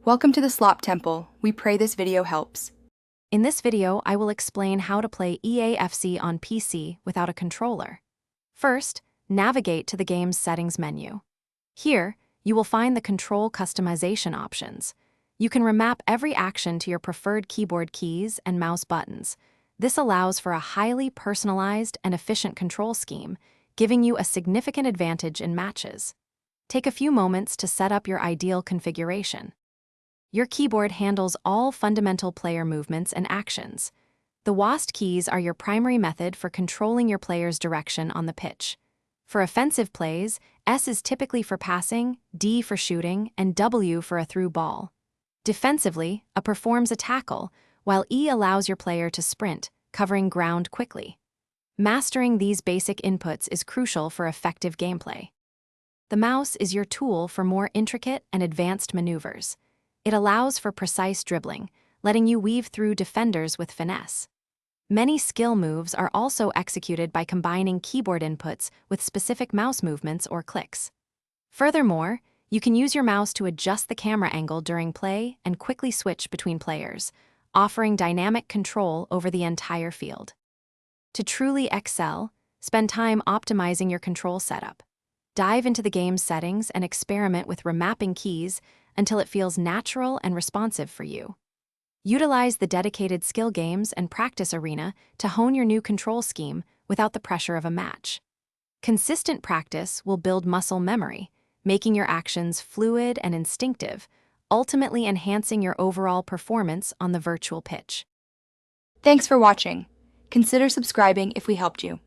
Welcome to the Slop Temple. We pray this video helps. In this video, I will explain how to play EAFC on PC without a controller. First, navigate to the game's settings menu. Here, you will find the control customization options. You can remap every action to your preferred keyboard keys and mouse buttons. This allows for a highly personalized and efficient control scheme, giving you a significant advantage in matches. Take a few moments to set up your ideal configuration. Your keyboard handles all fundamental player movements and actions. The WASD keys are your primary method for controlling your player's direction on the pitch. For offensive plays, S is typically for passing, D for shooting, and W for a through ball. Defensively, A performs a tackle, while E allows your player to sprint, covering ground quickly. Mastering these basic inputs is crucial for effective gameplay. The mouse is your tool for more intricate and advanced maneuvers. It allows for precise dribbling, letting you weave through defenders with finesse. Many skill moves are also executed by combining keyboard inputs with specific mouse movements or clicks. Furthermore, you can use your mouse to adjust the camera angle during play and quickly switch between players, offering dynamic control over the entire field. To truly excel, spend time optimizing your control setup. Dive into the game's settings and experiment with remapping keys until it feels natural and responsive for you. Utilize the dedicated skill games and practice arena to hone your new control scheme without the pressure of a match. Consistent practice will build muscle memory, making your actions fluid and instinctive, ultimately enhancing your overall performance on the virtual pitch. Thanks for watching. Consider subscribing if we helped you.